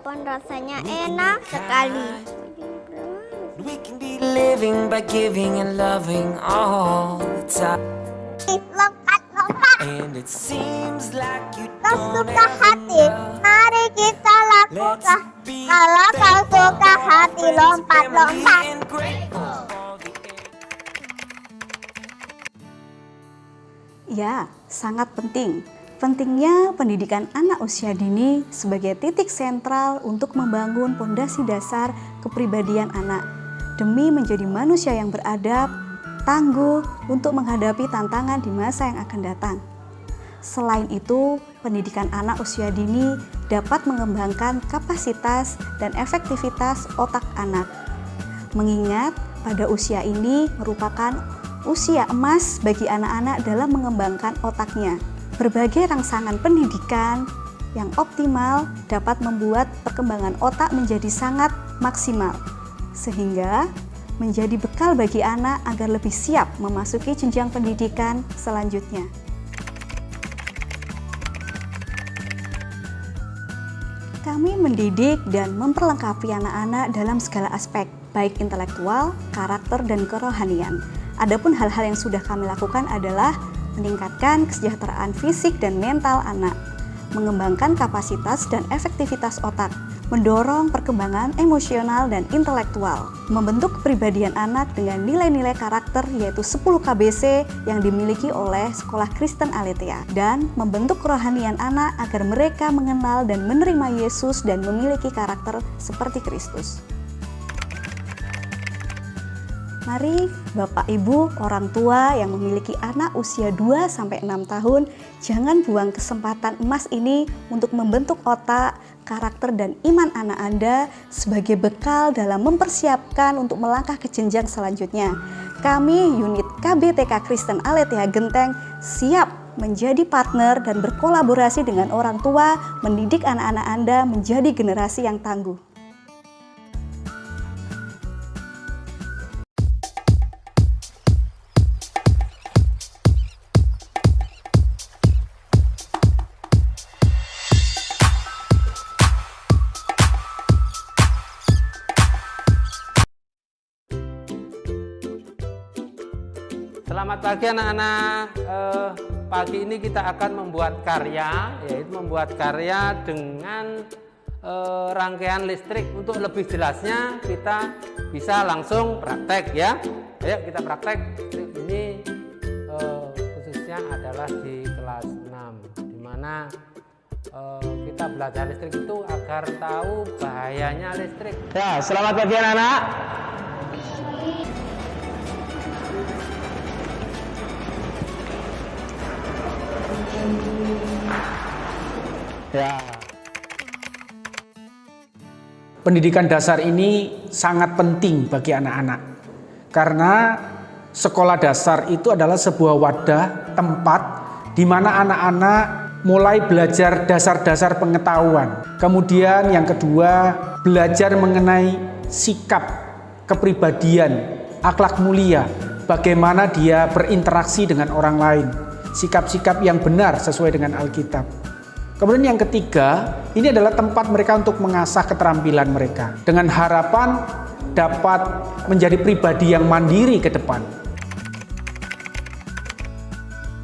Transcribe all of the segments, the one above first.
walaupun rasanya enak sekali. We can be living by giving and loving all the time. Lompat-lompat. And it seems like you Kau don't suka hati, mari kita lakukan. Kalau kau suka hati, lompat-lompat. Ya, sangat penting. Pentingnya pendidikan anak usia dini sebagai titik sentral untuk membangun pondasi dasar kepribadian anak demi menjadi manusia yang beradab, tangguh untuk menghadapi tantangan di masa yang akan datang. Selain itu, pendidikan anak usia dini dapat mengembangkan kapasitas dan efektivitas otak anak. Mengingat pada usia ini merupakan usia emas bagi anak-anak dalam mengembangkan otaknya. Berbagai rangsangan pendidikan yang optimal dapat membuat perkembangan otak menjadi sangat maksimal, sehingga menjadi bekal bagi anak agar lebih siap memasuki jenjang pendidikan selanjutnya. Kami mendidik dan memperlengkapi anak-anak dalam segala aspek, baik intelektual, karakter, dan kerohanian. Adapun hal-hal yang sudah kami lakukan adalah meningkatkan kesejahteraan fisik dan mental anak, mengembangkan kapasitas dan efektivitas otak, mendorong perkembangan emosional dan intelektual, membentuk kepribadian anak dengan nilai-nilai karakter yaitu 10 KBC yang dimiliki oleh Sekolah Kristen Aletheia, dan membentuk kerohanian anak agar mereka mengenal dan menerima Yesus dan memiliki karakter seperti Kristus. Mari Bapak Ibu orang tua yang memiliki anak usia 2-6 tahun, jangan buang kesempatan emas ini untuk membentuk otak, karakter, dan iman anak Anda sebagai bekal dalam mempersiapkan untuk melangkah ke jenjang selanjutnya. Kami unit KBTK Kristen Aletheia Genteng siap menjadi partner dan berkolaborasi dengan orang tua mendidik anak-anak Anda menjadi generasi yang tangguh. Selamat pagi anak-anak. Pagi ini kita akan membuat karya, yaitu membuat karya dengan rangkaian listrik. Untuk lebih jelasnya kita bisa langsung praktek ya. Ayo kita praktek. Listrik ini khususnya adalah di kelas 6, di mana kita belajar listrik itu agar tahu bahayanya listrik. Ya, selamat pagi anak-anak. Ya. Pendidikan dasar ini sangat penting bagi anak-anak karena sekolah dasar itu adalah sebuah wadah tempat di mana anak-anak mulai belajar dasar-dasar pengetahuan. Kemudian yang kedua, belajar mengenai sikap, kepribadian, akhlak mulia, bagaimana dia berinteraksi dengan orang lain, sikap-sikap yang benar sesuai dengan Alkitab. Kemudian yang ketiga, ini adalah tempat mereka untuk mengasah keterampilan mereka dengan harapan dapat menjadi pribadi yang mandiri ke depan.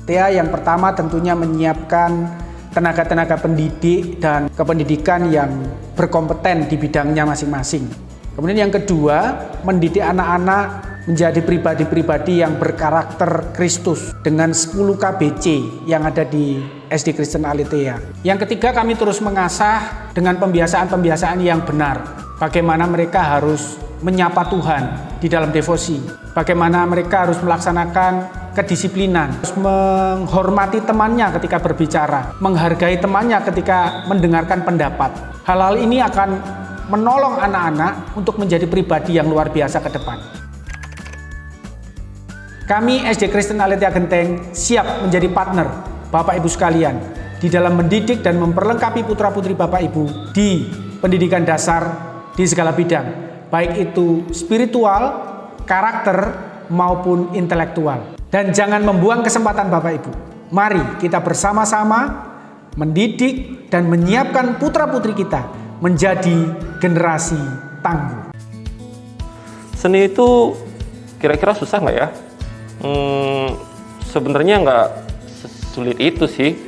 Yang pertama tentunya menyiapkan tenaga-tenaga pendidik dan kependidikan yang berkompeten di bidangnya masing-masing. Kemudian yang kedua, mendidik anak-anak menjadi pribadi-pribadi yang berkarakter Kristus dengan 10 KBC yang ada di SD Kristen Aletheia. Yang ketiga, kami terus mengasah dengan pembiasaan-pembiasaan yang benar. Bagaimana mereka harus menyapa Tuhan di dalam devosi. Bagaimana mereka harus melaksanakan kedisiplinan, harus menghormati temannya ketika berbicara, menghargai temannya ketika mendengarkan pendapat. Hal-hal ini akan menolong anak-anak untuk menjadi pribadi yang luar biasa ke depan. Kami SD Kristen Aletheia Genteng siap menjadi partner Bapak Ibu sekalian di dalam mendidik dan memperlengkapi putra-putri Bapak Ibu di pendidikan dasar di segala bidang, baik itu spiritual, karakter, maupun intelektual. Dan jangan membuang kesempatan Bapak Ibu. Mari kita bersama-sama mendidik dan menyiapkan putra-putri kita menjadi generasi tangguh. Seni itu kira-kira susah nggak ya? Sebenarnya nggak sulit itu sih.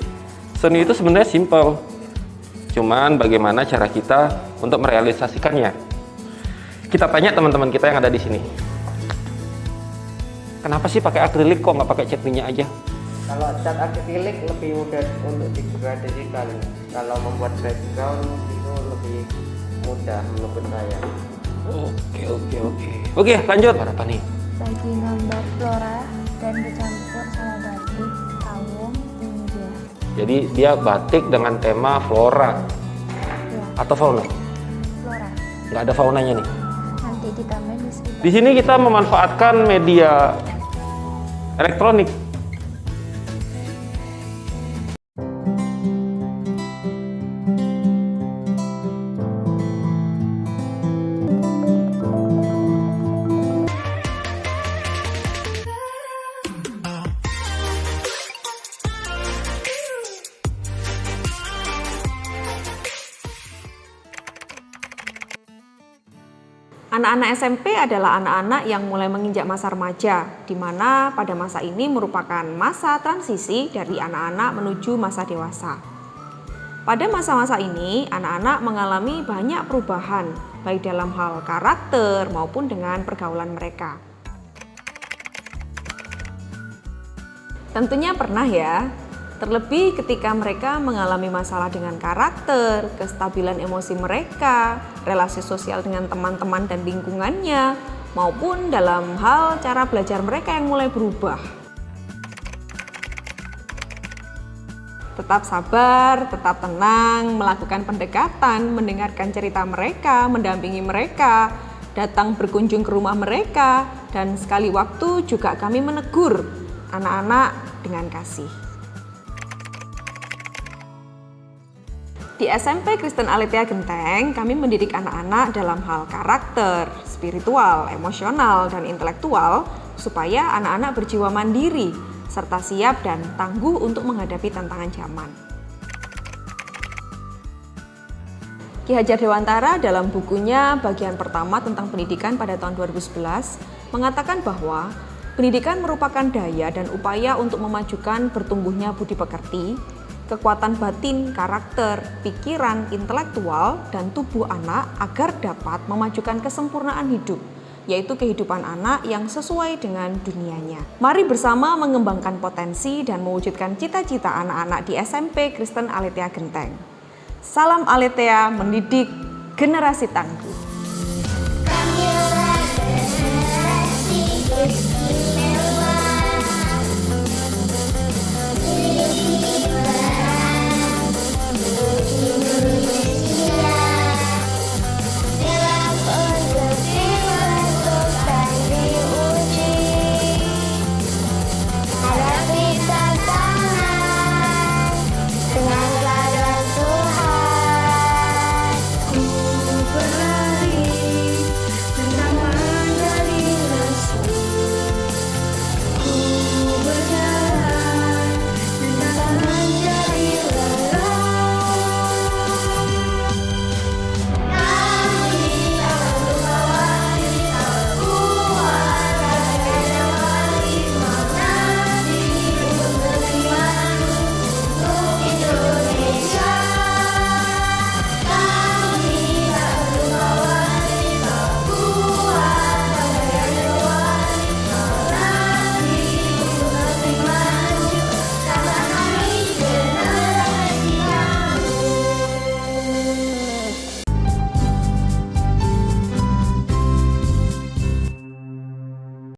Seni itu sebenarnya simpel. Cuman bagaimana cara kita untuk merealisasikannya. Kita tanya teman-teman kita yang ada di sini. Kenapa sih pakai akrilik kok nggak pakai cat minyak aja? Kalau cat akrilik lebih mudah untuk digradasikan. Kalau membuat background itu lebih mudah menurut saya. Oke, lanjut. Apa nih? Bagi gambar flora dan bercampur sama batik, kawung, tinja. Jadi dia batik dengan tema flora atau fauna? Flora. Nggak ada faunanya nih. Nanti ditambahin di sekitar. Di sini kita memanfaatkan media elektronik. Anak-anak SMP adalah anak-anak yang mulai menginjak masa remaja, di mana pada masa ini merupakan masa transisi dari anak-anak menuju masa dewasa. Pada masa-masa ini, anak-anak mengalami banyak perubahan, baik dalam hal karakter maupun dengan pergaulan mereka. Tentunya pernah ya, terlebih ketika mereka mengalami masalah dengan karakter, kestabilan emosi mereka, relasi sosial dengan teman-teman dan lingkungannya, maupun dalam hal cara belajar mereka yang mulai berubah. Tetap sabar, tetap tenang, melakukan pendekatan, mendengarkan cerita mereka, mendampingi mereka, datang berkunjung ke rumah mereka, dan sekali waktu juga kami menegur anak-anak dengan kasih. Di SMP Kristen Aletheia Genteng, kami mendidik anak-anak dalam hal karakter, spiritual, emosional, dan intelektual supaya anak-anak berjiwa mandiri, serta siap dan tangguh untuk menghadapi tantangan zaman. Ki Hajar Dewantara dalam bukunya bagian pertama tentang pendidikan pada tahun 2011 mengatakan bahwa pendidikan merupakan daya dan upaya untuk memajukan bertumbuhnya budi pekerti, kekuatan batin, karakter, pikiran, intelektual, dan tubuh anak agar dapat memajukan kesempurnaan hidup, yaitu kehidupan anak yang sesuai dengan dunianya. Mari bersama mengembangkan potensi dan mewujudkan cita-cita anak-anak di SMP Kristen Aletheia Genteng. Salam Aletheia, mendidik generasi tangguh.